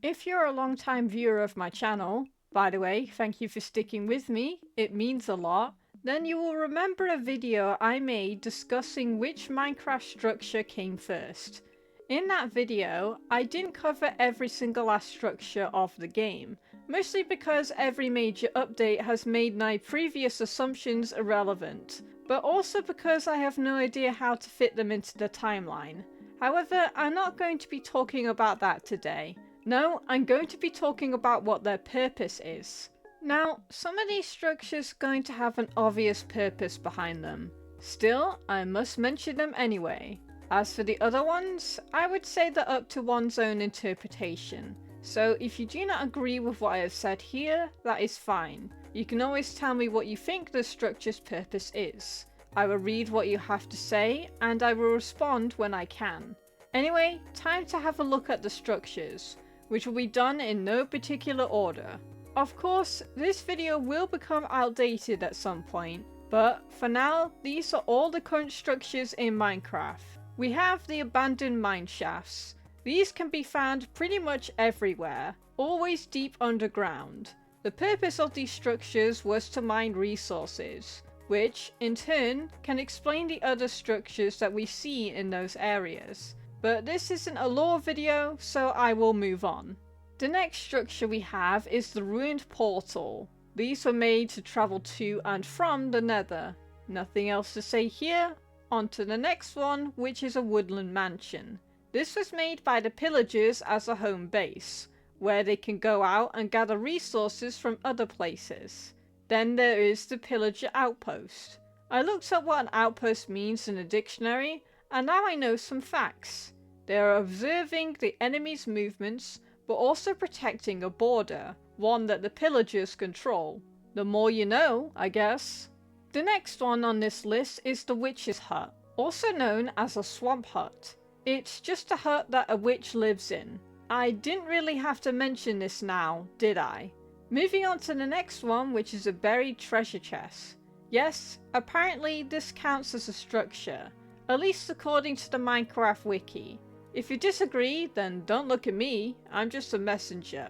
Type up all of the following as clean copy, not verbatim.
If you're a long-time viewer of my channel, by the way, thank you for sticking with me, it means a lot, then you will remember a video I made discussing which Minecraft structure came first. In that video, I didn't cover every single last structure of the game, mostly because every major update has made my previous assumptions irrelevant, but also because I have no idea how to fit them into the timeline. However, I'm not going to be talking about that today. No, I'm going to be talking about what their purpose is. Now, some of these structures are going to have an obvious purpose behind them. Still, I must mention them anyway. As for the other ones, I would say they're up to one's own interpretation. So if you do not agree with what I have said here, that is fine. You can always tell me what you think the structure's purpose is. I will read what you have to say, and I will respond when I can. Anyway, time to have a look at the structures, which will be done in no particular order. Of course, this video will become outdated at some point, but for now, these are all the current structures in Minecraft. We have the abandoned mine shafts. These can be found pretty much everywhere, always deep underground. The purpose of these structures was to mine resources, which, in turn, can explain the other structures that we see in those areas. But this isn't a lore video, so I will move on. The next structure we have is the ruined portal. These were made to travel to and from the Nether. Nothing else to say here. On to the next one, which is a woodland mansion. This was made by the pillagers as a home base, where they can go out and gather resources from other places. Then there is the pillager outpost. I looked up what an outpost means in a dictionary, and now I know some facts. They are observing the enemy's movements, but also protecting a border, one that the pillagers control. The more you know, I guess. The next one on this list is the witch's hut, also known as a swamp hut. It's just a hut that a witch lives in. I didn't really have to mention this now, did I? Moving on to the next one, which is a buried treasure chest. Yes, apparently this counts as a structure, at least according to the Minecraft wiki. If you disagree, then don't look at me, I'm just a messenger.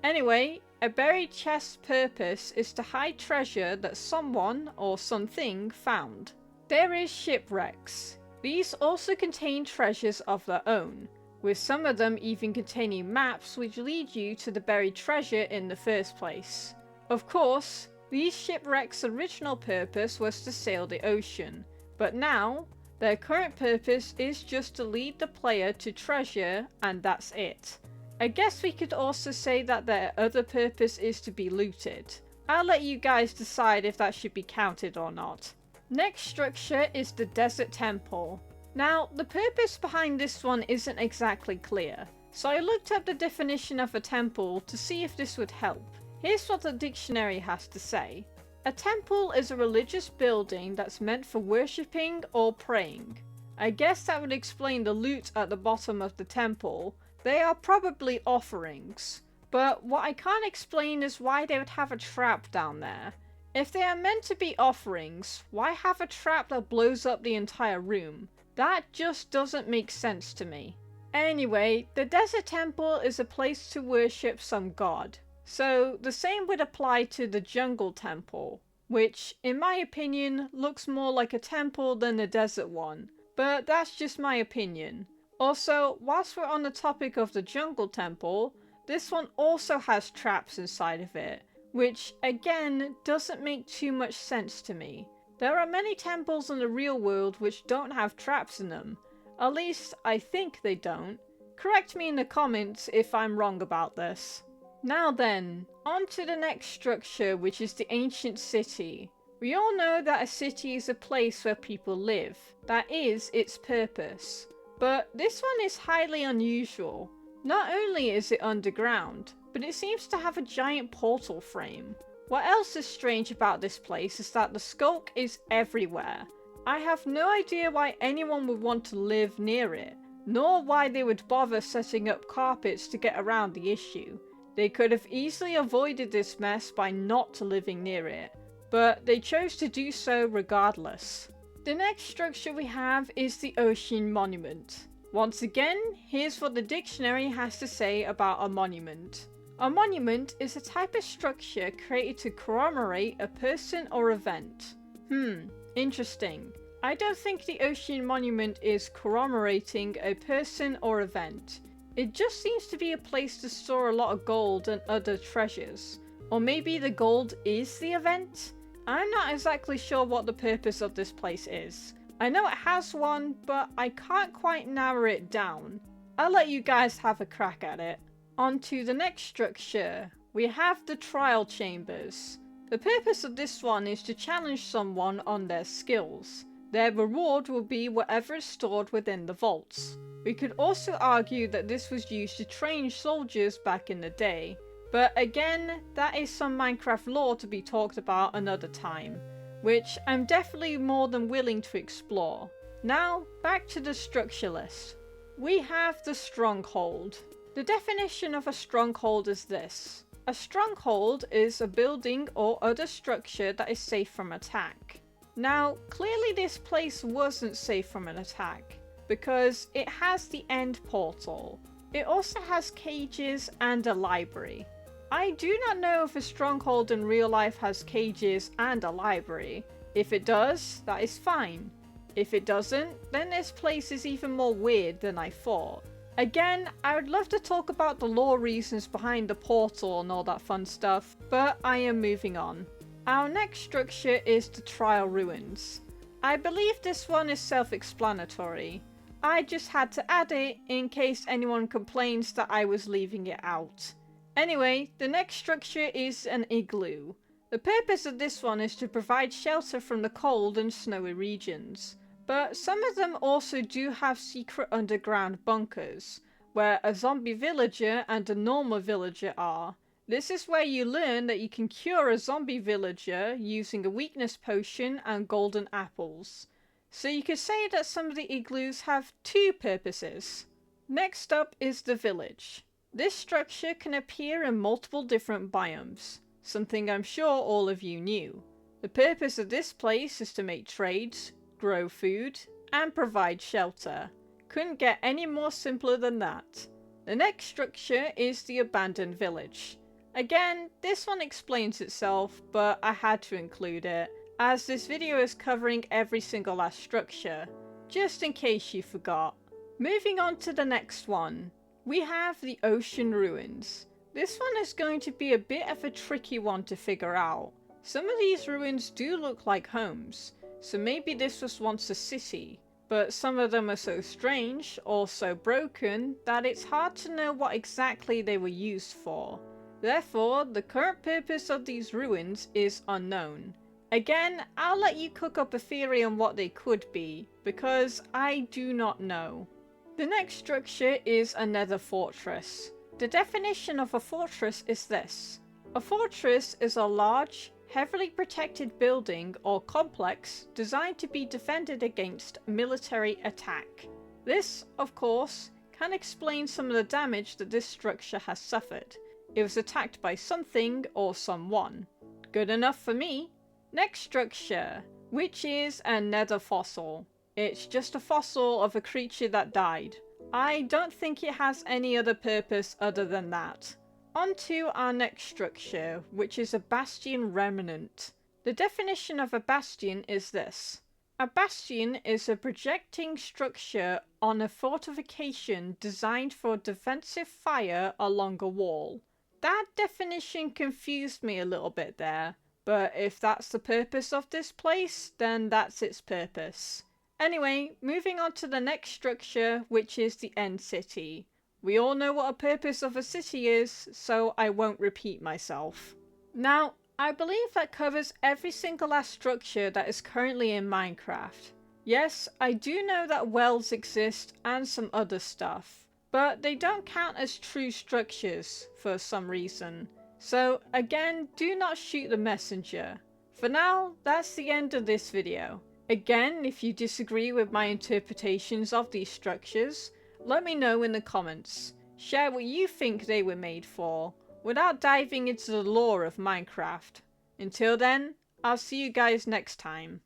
Anyway, a buried chest's purpose is to hide treasure that someone or something found. There is shipwrecks. These also contain treasures of their own, with some of them even containing maps which lead you to the buried treasure in the first place. Of course, these shipwrecks' original purpose was to sail the ocean, but now, their current purpose is just to lead the player to treasure, and that's it. I guess we could also say that their other purpose is to be looted. I'll let you guys decide if that should be counted or not. Next structure is the Desert Temple. Now, the purpose behind this one isn't exactly clear, so I looked up the definition of a temple to see if this would help. Here's what the dictionary has to say. A temple is a religious building that's meant for worshipping or praying. I guess that would explain the loot at the bottom of the temple. They are probably offerings. But what I can't explain is why they would have a trap down there. If they are meant to be offerings, why have a trap that blows up the entire room? That just doesn't make sense to me. Anyway, the Desert Temple is a place to worship some god. So the same would apply to the Jungle Temple, which, in my opinion, looks more like a temple than a desert one. But that's just my opinion. Also, whilst we're on the topic of the Jungle Temple, this one also has traps inside of it, which again doesn't make too much sense to me. There are many temples in the real world which don't have traps in them. At least, I think they don't. Correct me in the comments if I'm wrong about this. Now then, on to the next structure, which is the Ancient City. We all know that a city is a place where people live. That is its purpose. But this one is highly unusual. Not only is it underground, but it seems to have a giant portal frame. What else is strange about this place is that the skulk is everywhere. I have no idea why anyone would want to live near it, nor why they would bother setting up carpets to get around the issue. They could have easily avoided this mess by not living near it, but they chose to do so regardless. The next structure we have is the Ocean Monument. Once again, here's what the dictionary has to say about a monument. A monument is a type of structure created to commemorate a person or event. Interesting. I don't think the Ocean Monument is commemorating a person or event. It just seems to be a place to store a lot of gold and other treasures. Or maybe the gold is the event? I'm not exactly sure what the purpose of this place is. I know it has one, but I can't quite narrow it down. I'll let you guys have a crack at it. On to the next structure. We have the trial chambers. The purpose of this one is to challenge someone on their skills. Their reward will be whatever is stored within the vaults. We could also argue that this was used to train soldiers back in the day. But again, that is some Minecraft lore to be talked about another time, which I'm definitely more than willing to explore. Now, back to the structure list. We have the stronghold. The definition of a stronghold is this. A stronghold is a building or other structure that is safe from attack. Now, clearly this place wasn't safe from an attack, because it has the end portal. It also has cages and a library. I do not know if a stronghold in real life has cages and a library. If it does, that is fine. If it doesn't, then this place is even more weird than I thought. Again, I would love to talk about the lore reasons behind the portal and all that fun stuff, but I am moving on. Our next structure is the Trial Ruins. I believe this one is self-explanatory. I just had to add it in case anyone complains that I was leaving it out. Anyway, the next structure is an igloo. The purpose of this one is to provide shelter from the cold and snowy regions. But some of them also do have secret underground bunkers, where a zombie villager and a normal villager are. This is where you learn that you can cure a zombie villager using a weakness potion and golden apples. So you could say that some of the igloos have two purposes. Next up is the village. This structure can appear in multiple different biomes, something I'm sure all of you knew. The purpose of this place is to make trades, grow food, and provide shelter. Couldn't get any more simpler than that. The next structure is the abandoned village. Again, this one explains itself, but I had to include it, as this video is covering every single last structure, just in case you forgot. Moving on to the next one. We have the Ocean Ruins. This one is going to be a bit of a tricky one to figure out. Some of these ruins do look like homes, so maybe this was once a city, but some of them are so strange or so broken that it's hard to know what exactly they were used for. Therefore, the current purpose of these ruins is unknown. Again, I'll let you cook up a theory on what they could be, because I do not know. The next structure is a nether fortress. The definition of a fortress is this. A fortress is a large, heavily protected building or complex designed to be defended against military attack. This, of course, can explain some of the damage that this structure has suffered. It was attacked by something or someone. Good enough for me. Next structure, which is a nether fossil. It's just a fossil of a creature that died. I don't think it has any other purpose other than that. On to our next structure, which is a bastion remnant. The definition of a bastion is this. A bastion is a projecting structure on a fortification designed for defensive fire along a wall. That definition confused me a little bit there, but if that's the purpose of this place, then that's its purpose. Anyway, moving on to the next structure, which is the end city. We all know what a purpose of a city is, so I won't repeat myself. Now, I believe that covers every single last structure that is currently in Minecraft. Yes, I do know that wells exist and some other stuff, but they don't count as true structures for some reason. So again, do not shoot the messenger. For now, that's the end of this video. Again, if you disagree with my interpretations of these structures, let me know in the comments. Share what you think they were made for, without diving into the lore of Minecraft. Until then, I'll see you guys next time.